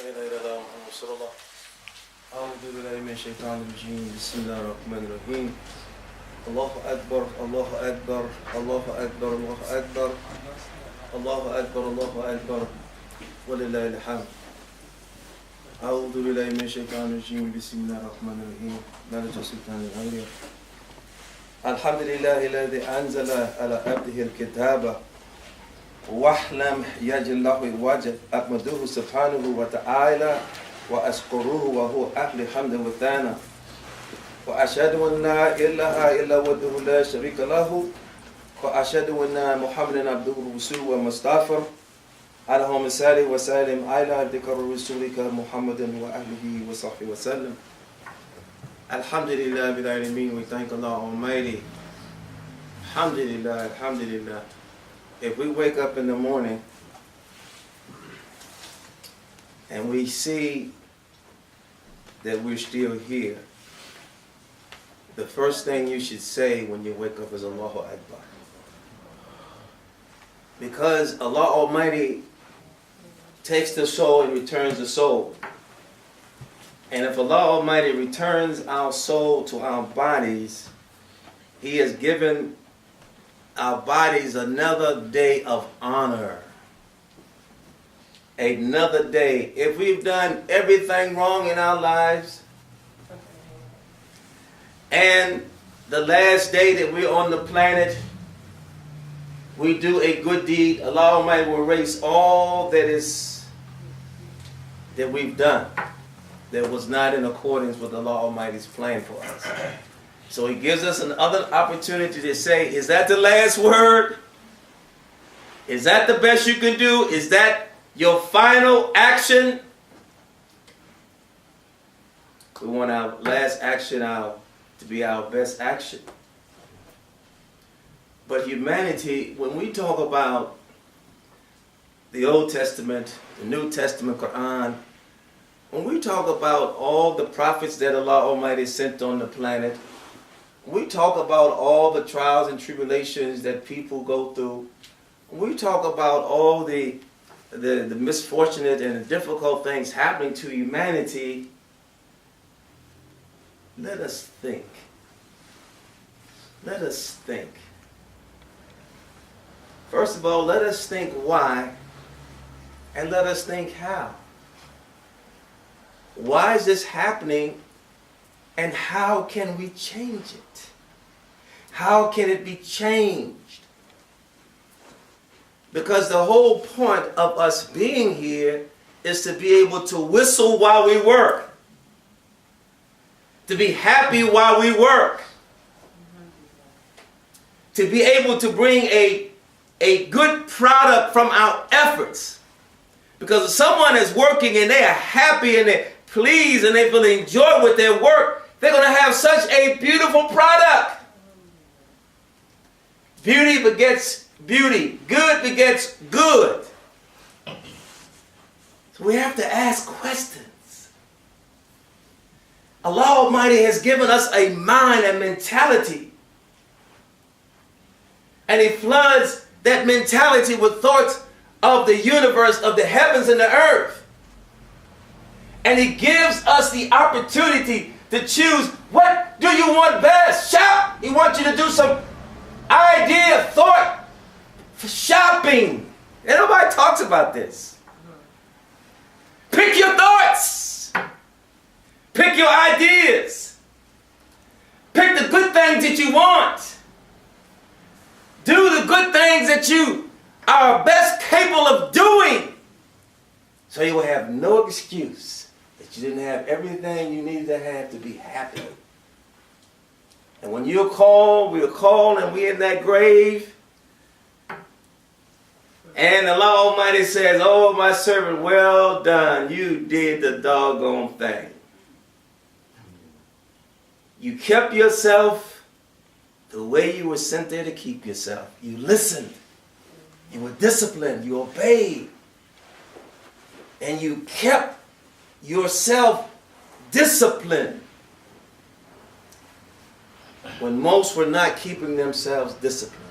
إله إلا الله محمد رسول الله. أعوذ بالله من الشيطان الرجيم. بسم الله الرحمن الرحيم. الله أكبر الله أكبر الله أكبر الله أكبر الله أكبر الله أكبر ولله الحمد. أعوذ بالله من الشيطان الرجيم. بسم الله الرحمن الرحيم. لا الشيطان الرجيم. الحمد لله الذي أنزل على عبده الكتاب واحلم يجل له وجه أحمده سبحانه وتعالى وأشكره وهو أهل حمد وثانا وأشهد أن لا إله إلا وحده لا شريك له وأشهد أن محمدا عبده ورسوله ومصطفى اللهم صل وسلم على عبدك ورسولك محمد وأهله وصحبه وسلم. Alhamdulillah bil alamin. We thank Allah Almighty. Alhamdulillah, alhamdulillah. If we wake up in the morning and we see that we're still here, the first thing you should say when you wake up is Allahu Akbar. Because Allah Almighty takes the soul and returns the soul. And if Allah Almighty returns our soul to our bodies, He has given our bodies another day of honor. Another day. If we've done everything wrong in our lives, and the last day that we're on the planet, we do a good deed, Allah Almighty will erase all that we've done that was not in accordance with Allah Almighty's plan for us. So He gives us another opportunity to say, is that the last word? Is that the best you can do? Is that your final action? We want our last action to be our best action. But humanity, when we talk about the Old Testament, the New Testament, Quran, when we talk about all the prophets that Allah Almighty sent on the planet, we talk about all the trials and tribulations that people go through, we talk about all the misfortunate and the difficult things happening to humanity, let us think. Let us think. First of all, let us think why, and let us think how. Why is this happening, and how can we change it? How can it be changed? Because the whole point of us being here is to be able to whistle while we work, to be happy while we work, to be able to bring a good product from our efforts. Because if someone is working and they are happy and they're pleased and they feel enjoy with their work, they're going to have such a beautiful product. Beauty begets beauty. Good begets good. So we have to ask questions. Allah Almighty has given us a mind and mentality. And He floods that mentality with thoughts of the universe, of the heavens and the earth. And He gives us the opportunity to choose, what do you want best? Shop. He wants you to do some idea, thought for shopping. And nobody talks about this. Pick your thoughts. Pick your ideas. Pick the good things that you want. Do the good things that you are best capable of doing. So you will have no excuse that you didn't have everything you needed to have to be happy. And when you're called, we're called and we're in that grave. And Allah Almighty says, oh, my servant, well done. You did the doggone thing. You kept yourself the way you were sent there to keep yourself. You listened. You were disciplined. You obeyed. And you kept yourself disciplined when most were not keeping themselves disciplined.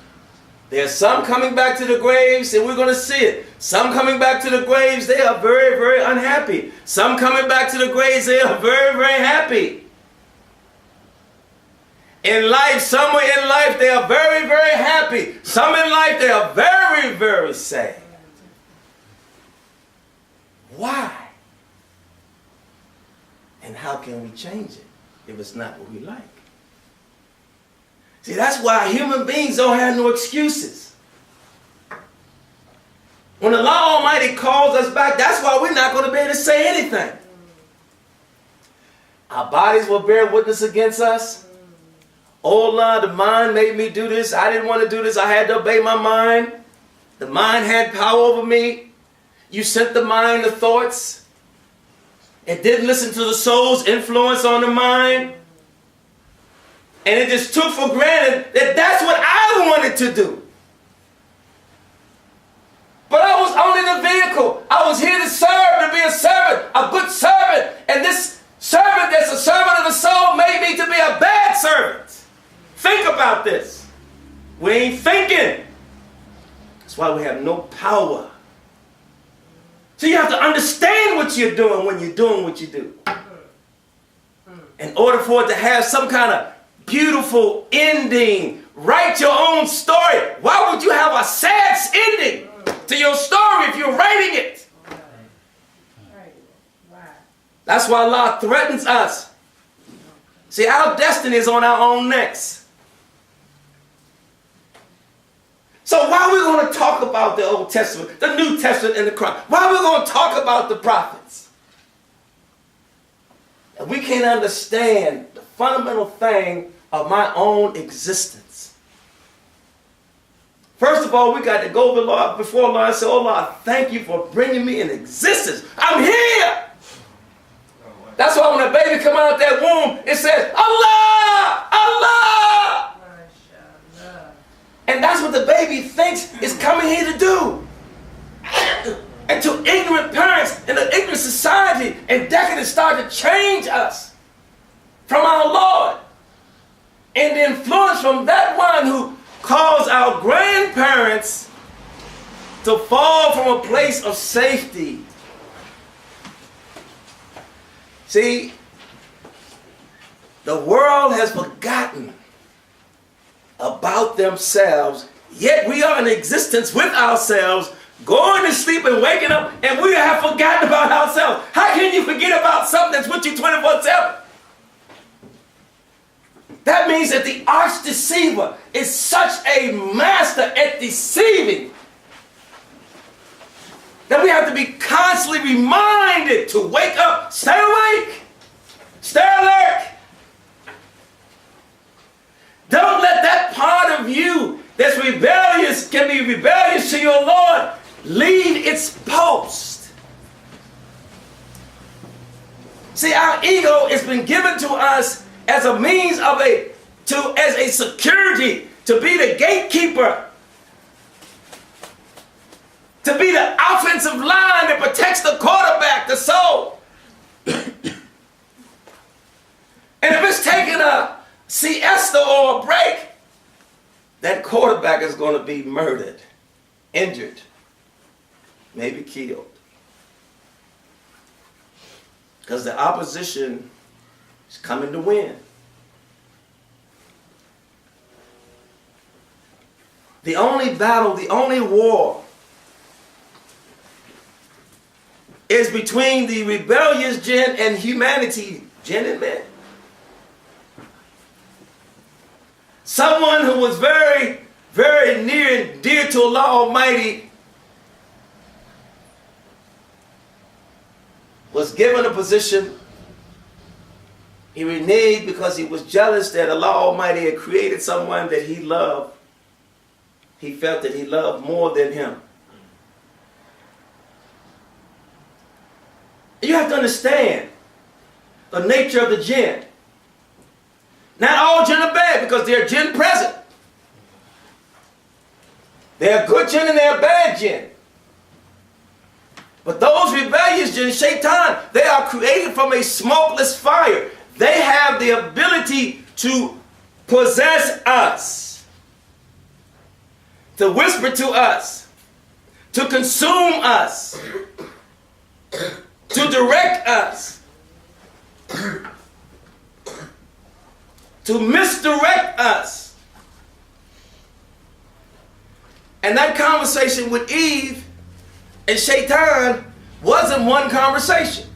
There's some coming back to the graves, and we're going to see it. Some coming back to the graves, they are very, very unhappy. Some coming back to the graves, they are very, very happy. In life, somewhere in life, they are very, very happy. Some in life, they are very, very sad. Why? And how can we change it if it's not what we like? See, that's why human beings don't have no excuses. When Allah Almighty calls us back, that's why we're not going to be able to say anything. Our bodies will bear witness against us. Oh Allah, the mind made me do this. I didn't want to do this. I had to obey my mind. The mind had power over me. You sent the mind the thoughts. It didn't listen to the soul's influence on the mind. And it just took for granted that that's what I wanted to do. But I was only the vehicle. I was here to serve, to be a servant, a good servant. And this servant that's a servant of the soul made me to be a bad servant. Think about this. We ain't thinking. That's why we have no power. So you have to understand what you're doing when you're doing what you do. In order for it to have some kind of beautiful ending, write your own story. Why would you have a sad ending to your story if you're writing it? That's why Allah threatens us. See, our destiny is on our own necks. So why are we going to talk about the Old Testament, the New Testament, and the Quran? Why are we going to talk about the prophets? And we can't understand the fundamental thing of my own existence. First of all, we got to go before Allah and say, oh Lord, thank you for bringing me in existence. I'm here. That's why when a baby come out of that womb, it says, Allah, Allah. And that's what the baby thinks is coming here to do. And to ignorant parents in an ignorant society and decadence start to change us from our Lord. And the influence from that one who caused our grandparents to fall from a place of safety. See, the world has forgotten about themselves, yet we are in existence with ourselves, going to sleep and waking up, and we have forgotten about ourselves. How can you forget about something that's with you 24/7? That means that the arch deceiver is such a master at deceiving that we have to be constantly reminded to wake up, stay awake, stay alert. Don't let that part of you that's rebellious, can be rebellious to your Lord, leave its post. See, our ego has been given to us as a means of as a security, to be the gatekeeper, to be the offensive line that protects the quarterback, the soul. And if it's taking a siesta or a break, that quarterback is going to be murdered, injured, maybe killed. Because the opposition is coming to win. The only battle, the only war is between the rebellious jinn and humanity, jinn and men. Someone who was very, very near and dear to Allah Almighty was given a position. He reneged because he was jealous that Allah Almighty had created someone that he loved. He felt that he loved more than him. You have to understand the nature of the jinn. Not all jinn are bad because they're jinn present. They're good jinn and they're bad jinn. But those rebellious jinn, shaitan, they are created from a smokeless fire. They have the ability to possess us, to whisper to us, to consume us, to direct us, to misdirect us. And that conversation with Eve and Shaitan wasn't one conversation.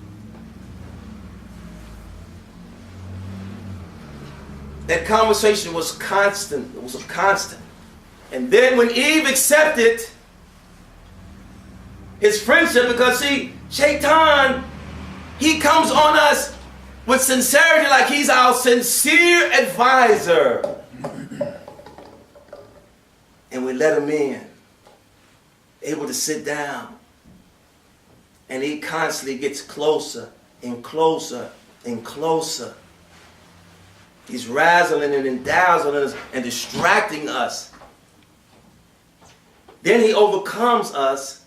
That conversation was constant. It was a constant. And then when Eve accepted his friendship, because see, Shaitan, he comes on us with sincerity, like he's our sincere advisor. And we let him in, able to sit down. And he constantly gets closer and closer and closer. He's razzling and dazzling us and distracting us. Then he overcomes us,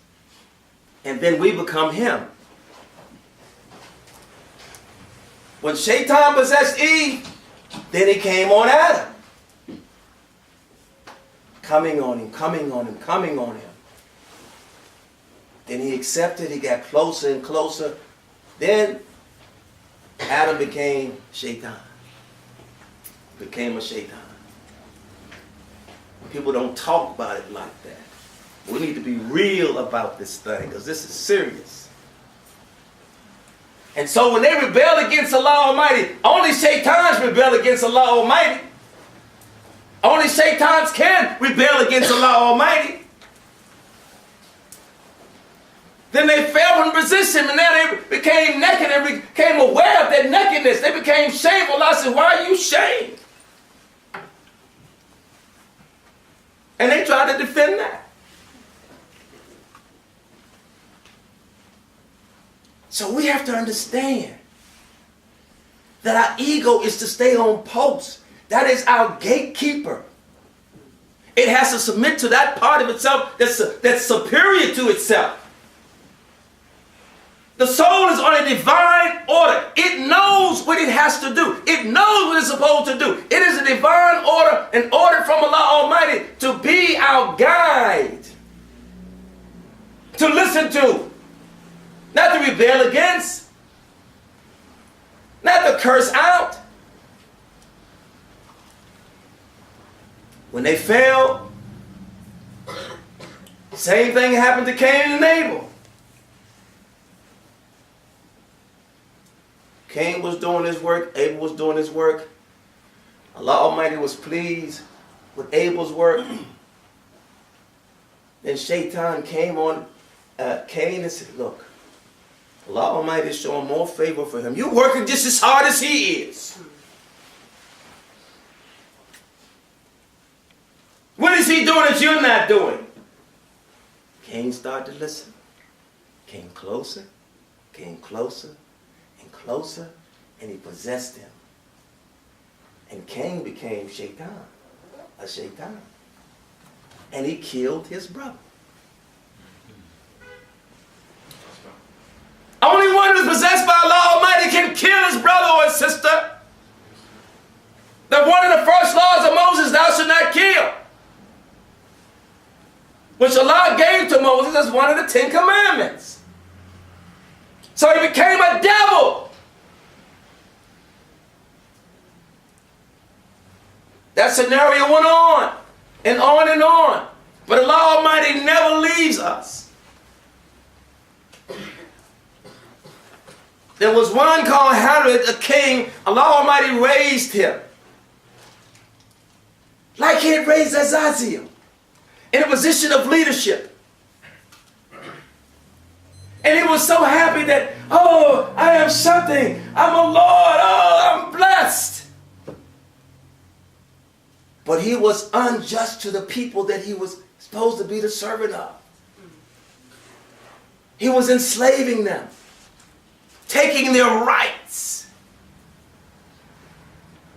and then we become him. When Shaitan possessed Eve, then he came on Adam. Coming on him, coming on him, coming on him. Then he accepted, he got closer and closer. Then Adam became Shaitan. Became a Shaitan. People don't talk about it like that. We need to be real about this thing, because this is serious. And so when they rebel against Allah Almighty, only Shaitans rebel against Allah Almighty. Only Shaitans can rebel against Allah Almighty. Then they fell from position, and now they became naked and became aware of their nakedness. They became shameful. Allah said, why are you shamed? And they tried to defend that. So we have to understand that our ego is to stay on post. That is our gatekeeper. It has to submit to that part of itself that's superior to itself. The soul is on a divine order. It knows what it has to do. It knows what it's supposed to do. It is a divine order, an order from Allah Almighty to be our guide, to listen to, not to rebel against, not to curse out. When they fell, same thing happened to Cain and Abel. Cain was doing his work, Abel was doing his work. Allah Almighty was pleased with Abel's work. Then Shaitan came on Cain and said, look, Allah Almighty is showing more favor for him. You're working just as hard as he is. What is he doing that you're not doing? Cain started to listen. Came closer, and closer, and he possessed him. And Cain became Shaitan, a Shaitan. And he killed his brother. Only one who's possessed by Allah Almighty can kill his brother or his sister. That one of the first laws of Moses, thou shalt not kill, which Allah gave to Moses as one of the 10 Commandments. So he became a devil. That scenario went on and on and on. But Allah Almighty never leaves us. There was one called Herod, a king. Allah Almighty raised him, like he had raised Azazel, in a position of leadership. And he was so happy that, oh, I am something. I'm a Lord. Oh, I'm blessed. But he was unjust to the people that he was supposed to be the servant of. He was enslaving them, taking their rights.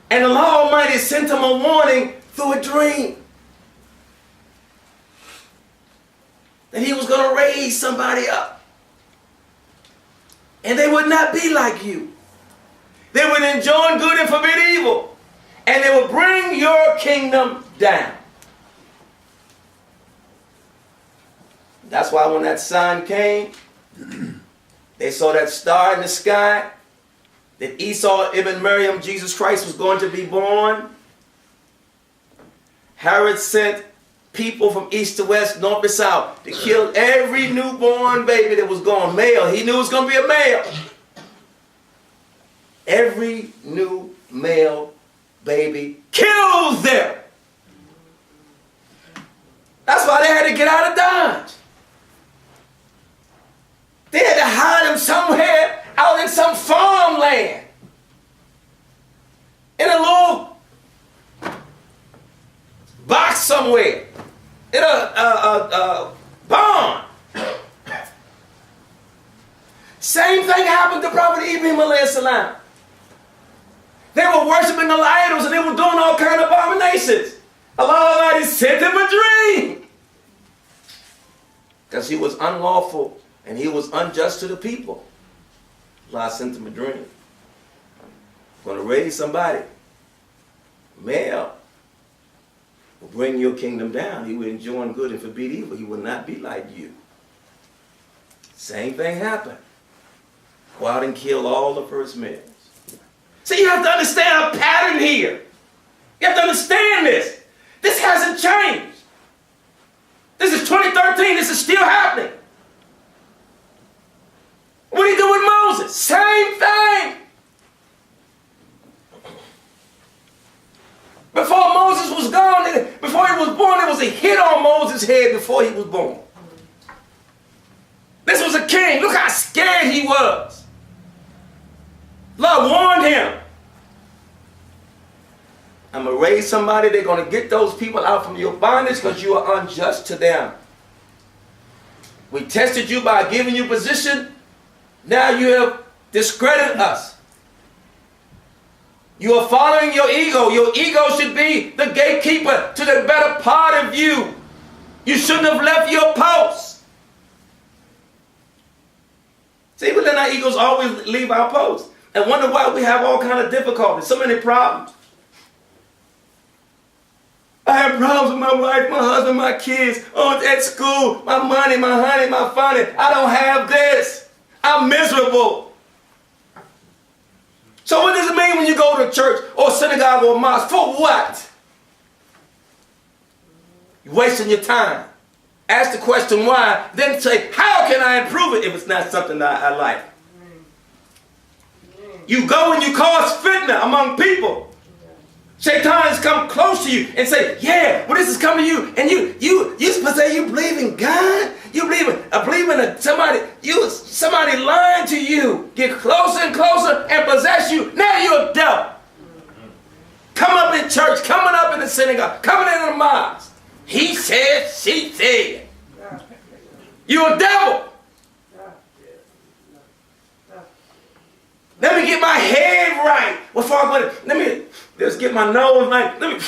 And Allah Almighty sent him a warning through a dream that he was going to raise somebody up. And they would not be like you. They would enjoin good and forbid evil. And they would bring your kingdom down. That's why when that sign came, they saw that star in the sky, that Esau ibn Maryam, Jesus Christ, was going to be born. Herod sent people from east to west, north to south, to kill every newborn baby that was going male. He knew it was going to be a male. Every new male baby killed them. That's why they had to get out of Dodge. They had to hide them somewhere out in some farmland. In a little box somewhere. In a barn. Same thing happened to Prophet Ibrahim alayhi salam. They were worshiping the idols and they were doing all kinds of abominations. Allah Almighty sent him a dream. Because he was unlawful and he was unjust to the people. Allah sent him a dream. Going to raise somebody. Male. Will bring your kingdom down. He will enjoin good and forbid evil. He will not be like you. Same thing happened. Go out and kill all the first males. See, you have to understand a pattern here. You have to understand this. This hasn't changed. This is 2013. This is still happening. What did he do with Moses? Same thing. Before Moses was gone, before he was born, there was a hit on Moses' head before he was born. This was a king. Look how scared he was. Lord warned him. I'm going to raise somebody. They're going to get those people out from your bondage because you are unjust to them. We tested you by giving you position. Now you have discredited us. You are following your ego. Your ego should be the gatekeeper to the better part of you. You shouldn't have left your post. See, but then our egos always leave our post. And wonder why we have all kinds of difficulties, so many problems. I have problems with my wife, my husband, my kids, at school, my money, my honey, my funny. I don't have this. I'm miserable. So what does it mean when you go to church or synagogue or mosque? For what? You're wasting your time. Ask the question why, then say, how can I improve it if it's not something that I like? You go and you cause fitna among people. Shaitans come close to you and say, yeah, well, this is coming to you. And you supposed to say you believe in God? You believe in somebody lying to you. Get closer and closer and possess you. Now you're a devil. Come up in church, coming up in the synagogue, coming in the mosque. He said, she said. You're a devil. Let me get my head right before I go to, let me just get my nose right.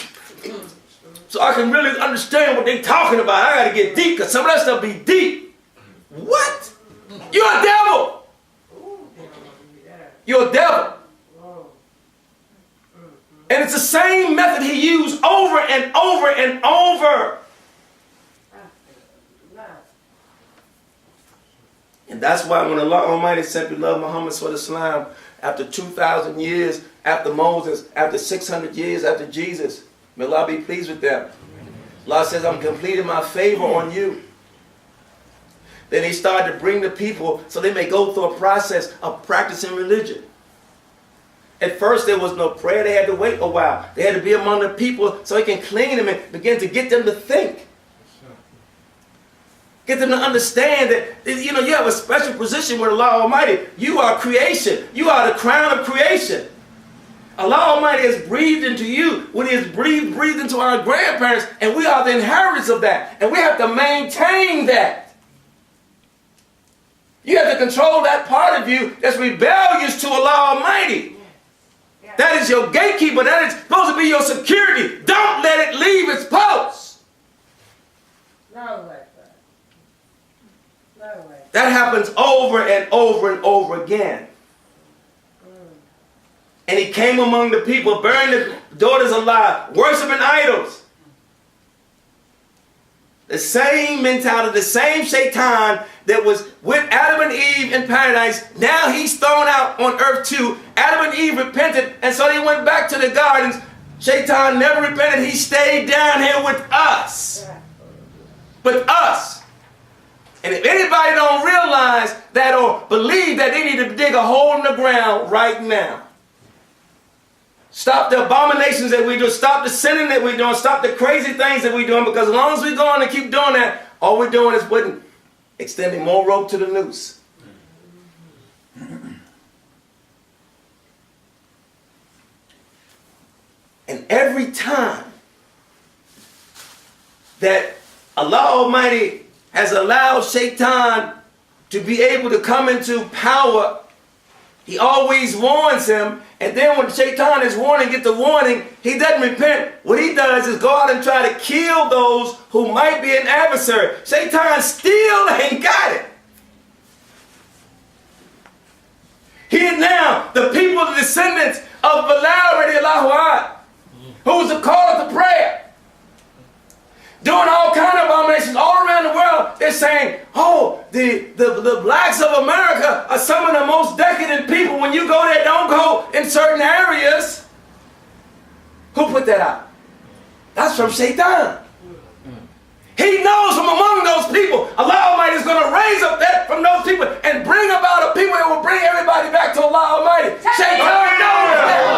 So I can really understand what they're talking about. I got to get deep because some of that stuff be deep. What? You're a devil. You're a devil. And it's the same method he used over and over and over. And that's why when Allah Almighty sent beloved Muhammad sallallahu alaihi wasallam, after 2,000 years, after Moses, after 600 years, after Jesus, may Allah be pleased with them. Allah says, I'm completing my favor on you. Then he started to bring the people so they may go through a process of practicing religion. At first there was no prayer. They had to wait a while. They had to be among the people so he can clean them and begin to get them to think. Get them to understand that, you have a special position with Allah Almighty. You are creation. You are the crown of creation. Allah Almighty has breathed into you when He has breathed into our grandparents, and we are the inheritors of that. And we have to maintain that. You have to control that part of you that's rebellious to Allah Almighty. That is your gatekeeper. That is supposed to be your security. Don't let it leave its post. No way. That happens over and over and over again. And he came among the people, burned the daughters alive, worshiping idols. The same mentality, the same Shaitan that was with Adam and Eve in paradise, now he's thrown out on earth too. Adam and Eve repented, and so they went back to the gardens. Shaitan never repented. He stayed down here with us. With us. And if anybody don't realize that or believe that, they need to dig a hole in the ground right now. Stop the abominations that we do. Stop the sinning that we're doing. Stop the crazy things that we're doing. Because as long as we go on and keep doing that, all we're doing is extending more rope to the noose. And every time that Allah Almighty has allowed Shaitan to be able to come into power, he always warns him. And then when Shaitan is warning, get the warning, he doesn't repent. What he does is go out and try to kill those who might be an adversary. Shaitan still ain't got it. Here now, the people, the descendants of Bilal radiallahu anhu, who was the caller to prayer, doing all kind of abominations all around the world. They're saying, oh, the blacks of America are some of the most decadent people. When you go there, don't go in certain areas. Who put that out? That's from Shaitan. He knows from among those people, Allah Almighty is going to raise up that from those people and bring about a people that will bring everybody back to Allah Almighty. Shaitan knows that.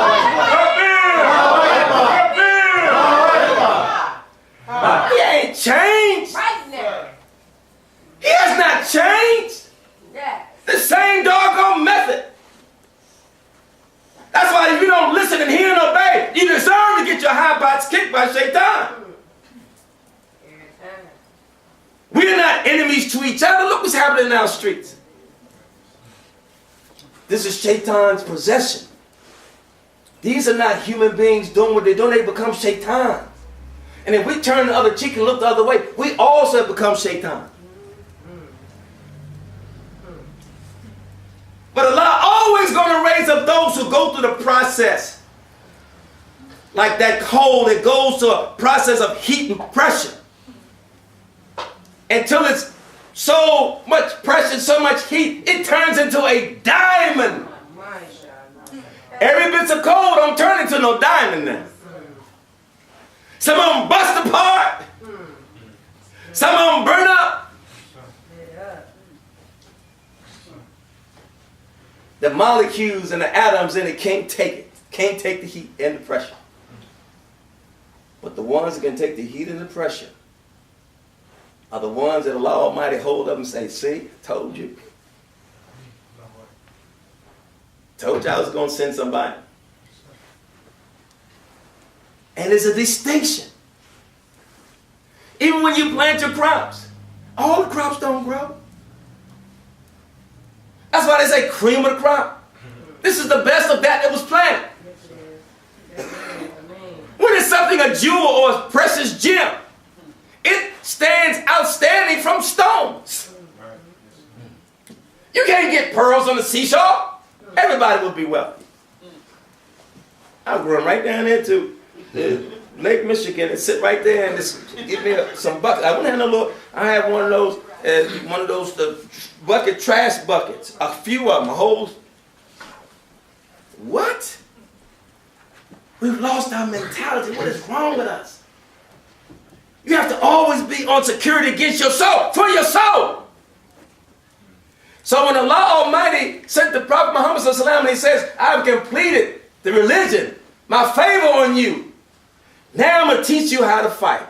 He ain't changed. Right now. He has not changed. Yeah. The same doggone method. That's why if you don't listen and hear and obey, you deserve to get your high pots kicked by Shaitan. We're not enemies to each other. Look what's happening in our streets. This is Shaitan's possession. These are not human beings doing what they're doing. They become Shaitan. And if we turn the other cheek and look the other way, we also have become Shaitan. But Allah always going to raise up those who go through the process. Like that coal that goes to a process of heat and pressure. Until it's so much pressure, so much heat, it turns into a diamond. Every bit of coal don't turn into no diamond now. Some of them bust apart. Some of them burn up. The molecules and the atoms in it can't take it. Can't take the heat and the pressure. But the ones that can take the heat and the pressure are the ones that Allah Almighty hold up and say, see, told you. Told you I was going to send somebody. And there's a distinction. Even when you plant your crops, all the crops don't grow. That's why they say cream of the crop. This is the best of that was planted. When it's something a jewel or a precious gem, it stands outstanding from stones. You can't get pearls on the seashore. Everybody will be wealthy. I grew them right down there to Lake Michigan and sit right there and just give me some buckets. I wouldn't have no little. I have one of those bucket trash buckets. A few of them, a whole. What? We've lost our mentality. What is wrong with us? You have to always be on security against your soul, for your soul. So when Allah Almighty sent the Prophet Muhammad ﷺ and he says, I've completed the religion, my favor on you. Now I'm going to teach you how to fight.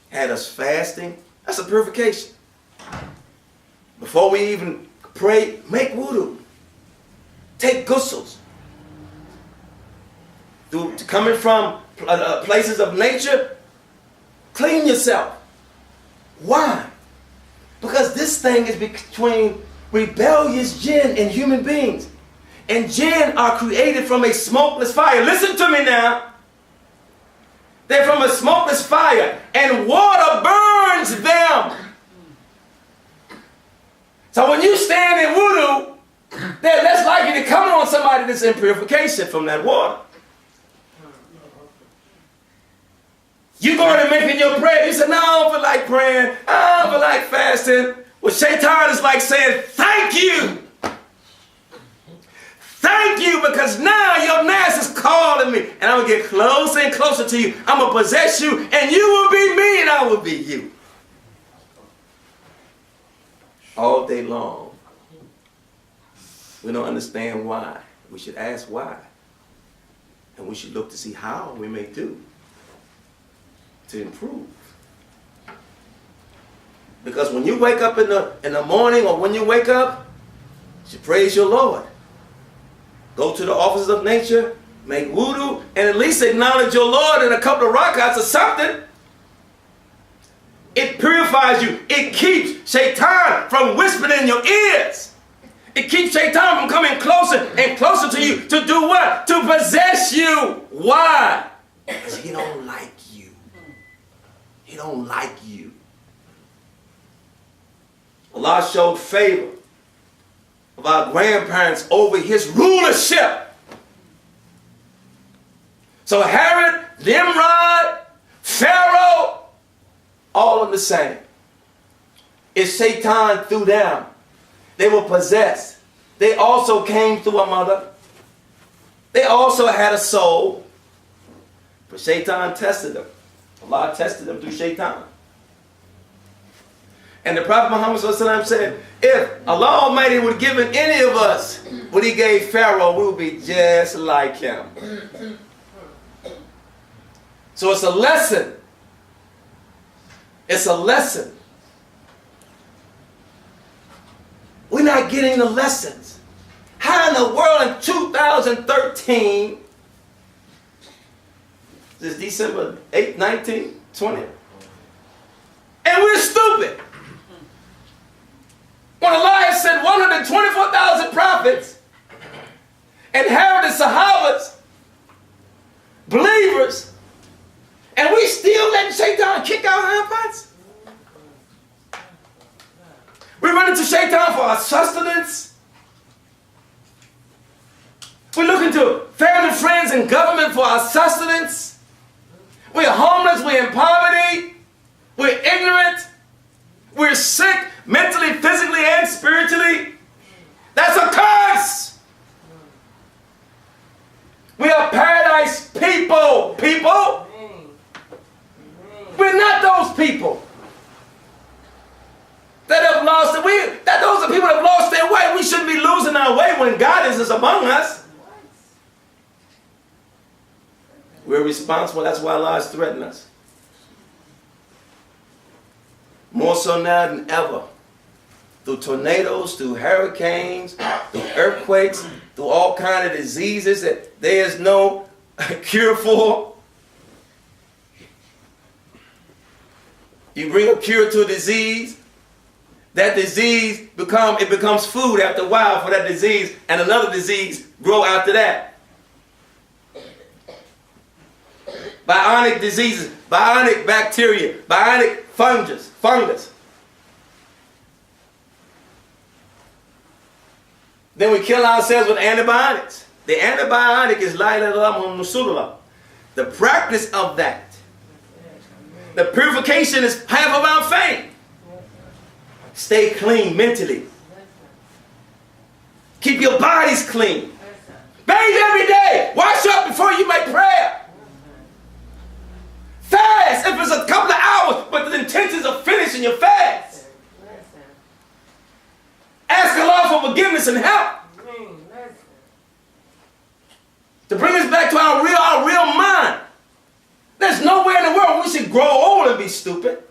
Had us fasting. That's a purification. Before we even pray, make wudu. Take ghusls. Coming from places of nature, clean yourself. Why? Because this thing is between rebellious jinn and human beings. And jinn are created from a smokeless fire. Listen to me now. They're from a smokeless fire. And water burns them. So when you stand in wudu, they're less likely to come on somebody that's in purification from that water. You going to making your prayer. You say, no, I don't feel like praying. I don't feel like fasting. Well, Shaitan is like saying, thank you. Thank you, because now your nest is calling me. And I'm going to get closer and closer to you. I'm going to possess you, and you will be me, and I will be you. All day long. We don't understand why. We should ask why. And we should look to see how we may do to improve. Because when you wake up in the morning, or when you wake up, you should praise your Lord. Go to the offices of nature, make wudu, and at least acknowledge your Lord in a couple of rakats or something. It purifies you. It keeps Shaitan from whispering in your ears. It keeps Shaitan from coming closer and closer to you. To do what? To possess you. Why? Because he don't like you. He don't like you. Allah showed favor of our grandparents over his rulership. So Herod, Nimrod, Pharaoh, all of the same. It's Shaitan through them. They were possessed. They also came through a mother. They also had a soul. But Shaitan tested them. Allah tested them through Shaitan. And the Prophet Muhammad said, if Allah Almighty would have given any of us what he gave Pharaoh, we would be just like him. So it's a lesson. It's a lesson. We're not getting the lessons. How in the world in 2013, this is December 8, 19, 20, and we're stupid. When Allah has sent 124,000 prophets and Herod and Sahabas, believers, and we still letting Shaitan kick our hind parts? We run into Shaitan for our sustenance. We're looking to family, friends, and government for our sustenance. We're homeless, we're in poverty, we're ignorant, we're sick, mentally, physically, and spiritually. That's a curse. We are paradise people. People. We're not those people that have lost it. Those are people that have lost their way. We shouldn't be losing our way when God is among us. We're responsible. That's why Allah has threatened us. More so now than ever. Through tornadoes, through hurricanes, through earthquakes, through all kinds of diseases that there is no cure for. You bring a cure to a disease, that disease becomes food after a while for that disease, and another disease grow after that. Bionic diseases, bionic bacteria, bionic fungus. Then we kill ourselves with antibiotics. The antibiotic is la ilaha illallah Rasulullah. The practice of that. The purification is half of our faith. Stay clean mentally. Keep your bodies clean. Bathe every day. Wash up before you make prayer. Fast if it's a couple of hours, but the intentions of finishing your fast. Ask Allah for forgiveness and help. To bring us back to our real mind. There's nowhere in the world we should grow old and be stupid.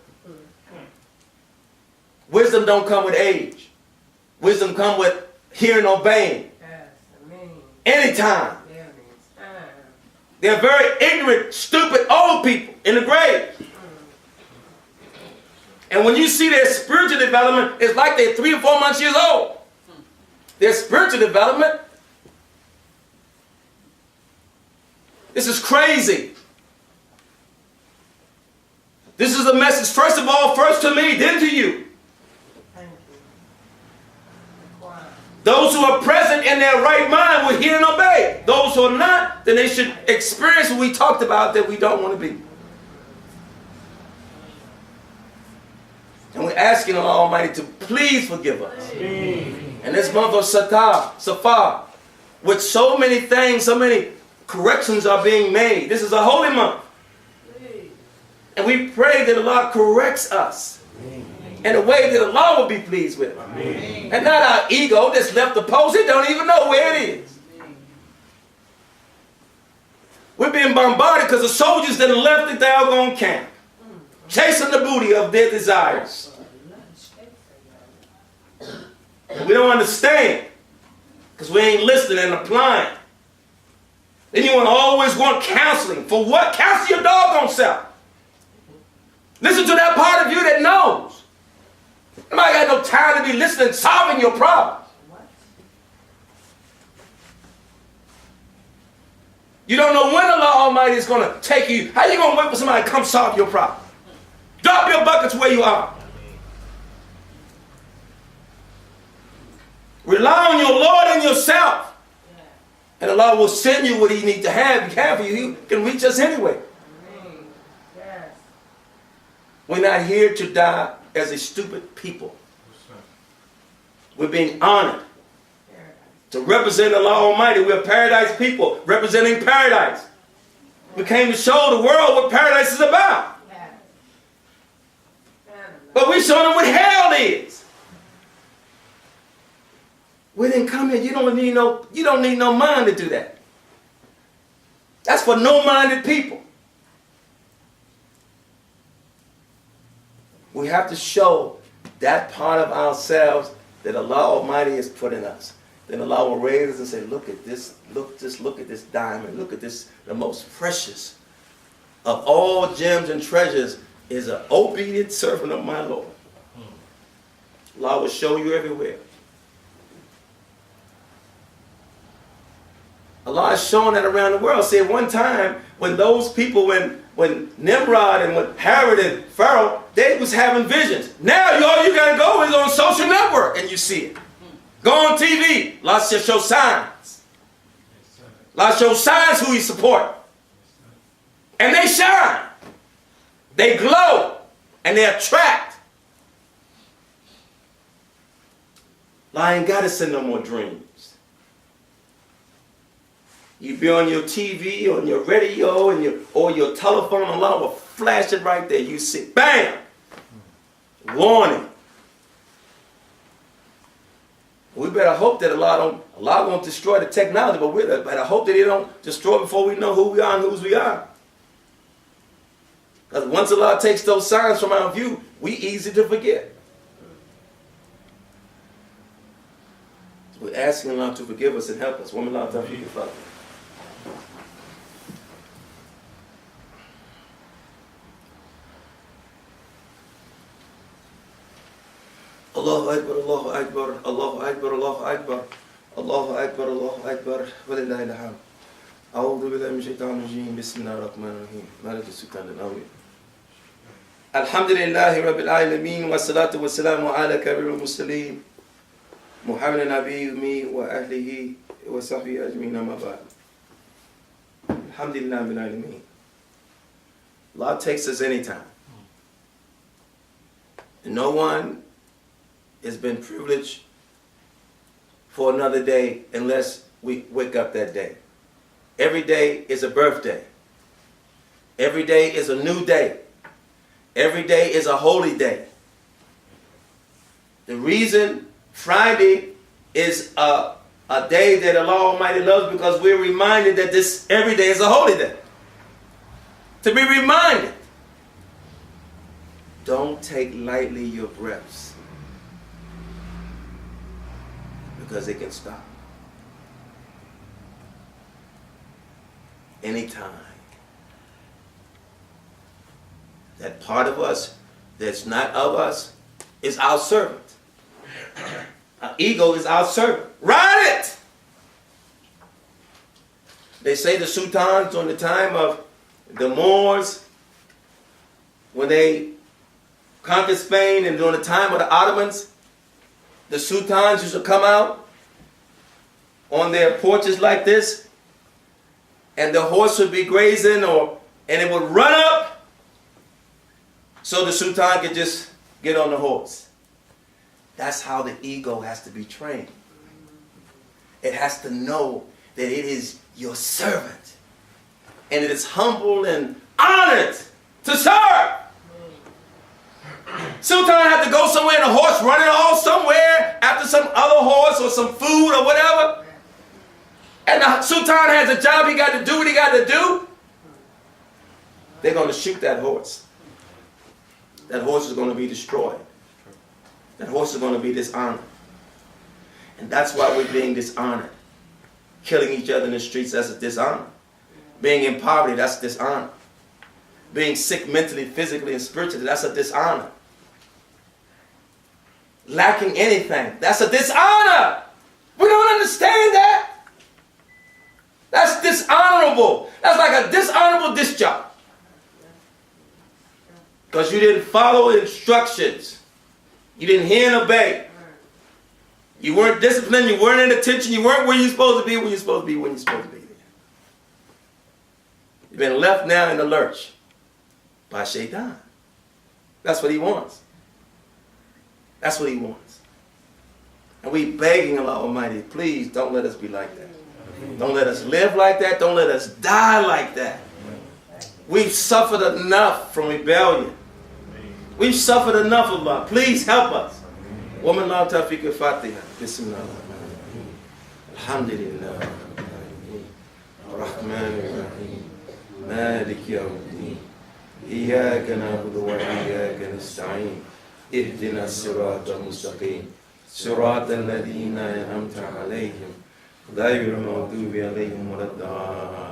Wisdom don't come with age. Wisdom come with hearing and obeying. Anytime. They're very ignorant, stupid, old people in the grave. And when you see their spiritual development, it's like they're 3 or 4 months years old. Their spiritual development. This is crazy. This is a message, first of all, first to me, then to you. Thank you. Wow. Those who are present in their right mind will hear and obey. Those who are not, then they should experience what we talked about that we don't want to be. asking Allah Almighty to please forgive us. And this month of Safar, with so many things, so many corrections are being made. This is a holy month. And we pray that Allah corrects us in a way that Allah will be pleased with. And not our ego that's left the post. It don't even know where it is. We're being bombarded because the soldiers that left the doggone camp, chasing the booty of their desires. And we don't understand because we ain't listening and applying. Then you always want counseling. For what? Counsel your doggone self. Listen to that part of you that knows. Nobody got no time to be listening, solving your problems. You don't know when Allah Almighty is going to take you. How are you going to wait for somebody to come solve your problem? Drop your buckets where you are. Rely on your Lord and yourself. And Allah will send you what He needs to have for you. He can reach us anyway. We're not here to die as a stupid people. We're being honored to represent Allah Almighty. We're paradise people representing paradise. We came to show the world what paradise is about. But we show them what hell is. We didn't come here. You don't need no mind to do that. That's for no-minded people. We have to show that part of ourselves that Allah Almighty has put in us. Then Allah will raise us and say, look at this, look at this diamond, look at this, the most precious of all gems and treasures is an obedient servant of my Lord. Allah will show you everywhere. Allah has shown that around the world. See, at one time, when those people, when Nimrod and when Herod and Pharaoh, they was having visions. Now, all you got to go is on social network and you see it. Go on TV. Allah show signs. Allah show signs who He support. And they shine. They glow. And they attract. Allah ain't got to send no more dreams. You be on your TV, on your radio, or your telephone, Allah will flash it right there. You see, bam! Warning. We better hope that Allah won't destroy the technology, but we better hope that He don't destroy before we know who we are and whose we are. Because once Allah takes those signs from our view, we easy to forget. So we're asking Allah to forgive us and help us. Woman, Allah, thank you, Father. Allahu Akbar, Allahu Akbar, Allahu Akbar, Allahu Akbar, Allahu Akbar, Allahu Akbar, wa lillahi alhamd. A'udhu billahi min shaitanir rajim, bismillahir rahmanir rahim. Maliki sultanil awliya. Alhamdulillahi rabbil alamin, wa salatu wa salamu ala kabirul muslimin, Muhammad nabi ummi wa ahlihi wa sahbihi ajmeen, amma ba'd. Alhamdulillah bil alamin. Allah takes us anytime. And no one has been privileged for another day unless we wake up that day. Every day is a birthday. Every day is a new day. Every day is a holy day. The reason Friday is a day that Allah Almighty loves because we're reminded that this every day is a holy day. To be reminded. Don't take lightly your breaths. Because it can stop. Anytime. That part of us that's not of us is our servant. Our ego is our servant. Ride it! They say the sultans during the time of the Moors, when they conquered Spain, and during the time of the Ottomans, the sultans used to come out on their porches like this, and the horse would be grazing, and it would run up, so the sultan could just Get on the horse. That's how the ego has to be trained. It has to know that it is your servant. And it is humble and honored to serve. Sultan had to go somewhere and the horse running off somewhere after some other horse or some food or whatever. And the Sultan has a job, he got to do what he got to do. They're going to shoot that horse. That horse is going to be destroyed. That horse is going to be dishonored. And that's why we're being dishonored. Killing each other in the streets, that's a dishonor. Being in poverty, that's dishonor. Being sick mentally, physically, and spiritually, that's a dishonor. Lacking anything, that's a dishonor. We don't understand that. That's dishonorable. That's like a dishonorable discharge. Because you didn't follow instructions. You didn't hear and obey. You weren't disciplined. You weren't in attention. You weren't where you're supposed to be when you're supposed to be when you're supposed to be there. You've been left now in the lurch by Shaitan. That's what he wants. That's what he wants. And we begging Allah Almighty, please don't let us be like that. Don't let us live like that. Don't let us die like that. We've suffered enough from rebellion. We've suffered enough, Allah. Please help us. ومن لا توفيق الفاتحة بسم الله الرحمن الرحيم الحمد لله الرحمن الرحيم مالك يوم الدين إياك نعبد وإياك نستعين اهدنا الصراط المستقيم صراط الذين أنعمت عليهم غير المغضوب عليهم ولا الضالين